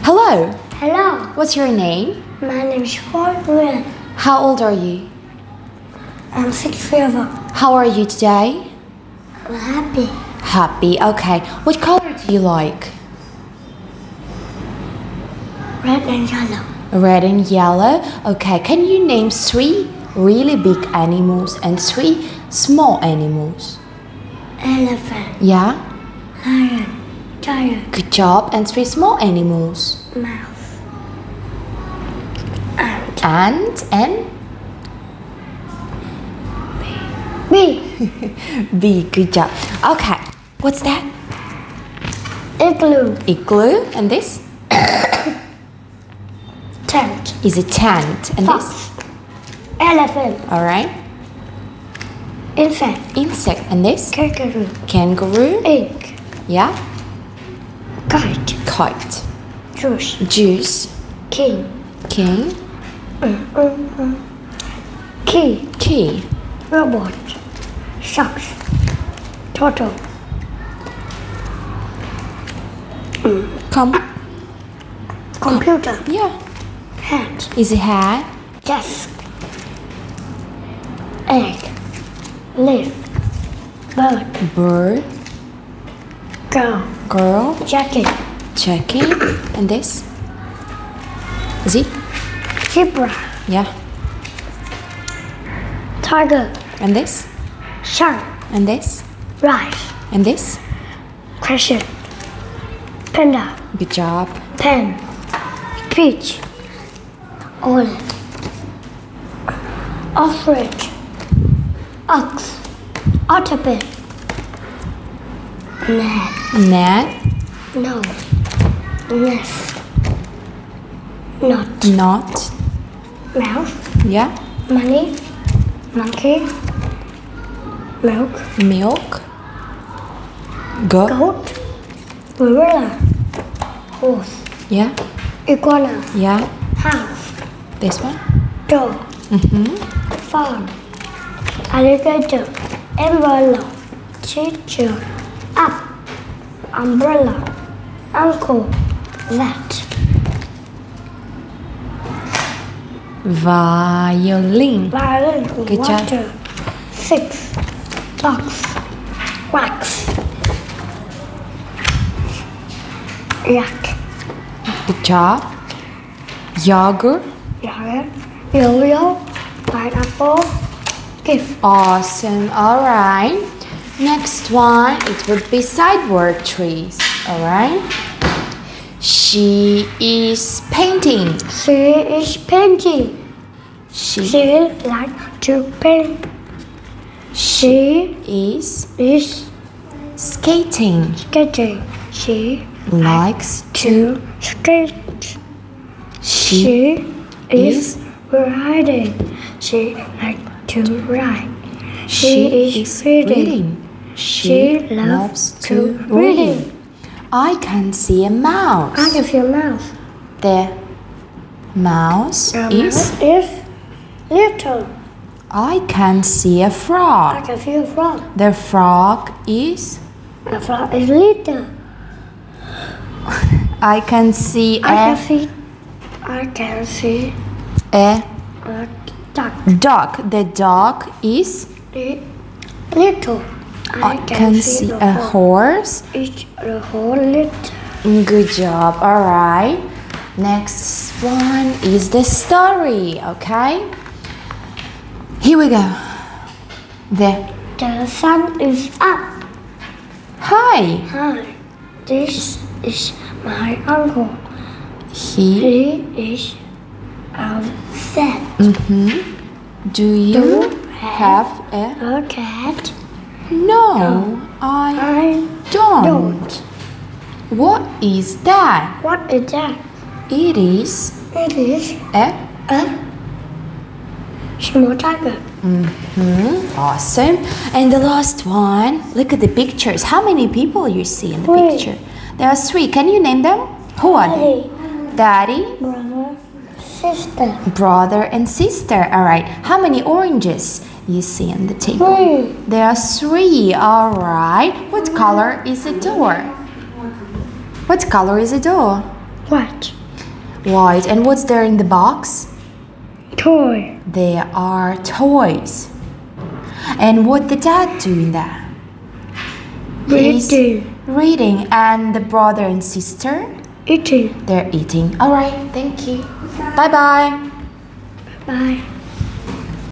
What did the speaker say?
Hello. Hello, What's your name? my name is Khôi, Nguyên. How old are you? I'm 6 years old. How are you today? I'm happy. Happy. Okay. What color do you like? Red and yellow. Red and yellow. Okay. Can you name 3 really big animals and 3 small animals? Elephant, Yeah. lion, tiger, Good job. And 3 small animals. mouse, ant, And bee, bee. Good job. Okay. What's that? igloo, Igloo. And this tent, is a tent. And this? fox, elephant, All right. insect, Insect. And this? kangaroo, Kangaroo. ink, Yeah. kite, Kite. juice, Juice. king, King. key, Key. robot, socks, turtle, computer, Yeah. hat, Is it hat? desk, egg, leaf, bird, Bird. girl, Girl. jacket, Jacket. And this? Is it? zebra, Yeah. tiger, And this? shark, And this? rice, And this? crescent, panda, Good job. pen, peach, olive, ostrich, ox, octopus, net, Net. nose, nest, knot, Not. mouse, Yeah. money, monkey, milk, Milk. Goat. goat, gorilla, horse, Yeah. iguana, Yeah. house, This one. dog, farm, alligator, envelope, teacher, up, umbrella, uncle, that, Violin. violin, Good job. water, six, box, wax, yak, Good job. Yogurt. yogurt, yo-yo, pineapple, gift, Awesome. All right. Next one, it would be side word trees. All right. She is painting. she is painting. She She likes to paint. She is is skating. skating. She Likes to skate. She She is is riding. She likes to ride. she is is reading. reading. She loves to reading. I can see a mouse. I can feel mouse. The mouse The is. mouse is little. I can see a I frog. can feel frog. The frog is. The frog is little. I can see I can see a a duck. dog. The dog is. Little. I can see the a horse. Each the whole little. Good job. All right. Next one is the story. Okay. Here we go. The sun is up. Hi. Hi. This is my uncle. He. He is upset. Do you have a? A cat. No, I I don't. What is that? What is that? It is It is a. a small tiger. Awesome. And the last one. Look at the pictures. How many people you see in the 3. picture? There are 3. Can you name them? Who are they? Daddy, Brother, sister. brother, and sister. All right. How many oranges you see on the table? 3. There are 3. All right. What color is the door? What color is the door? What? Right, and what's there in the box? Toy. There are toys. And what the dad doing there? He's Reading. reading. And the brother and sister? Eating. They're eating. All right, thank you. Bye-bye. Bye.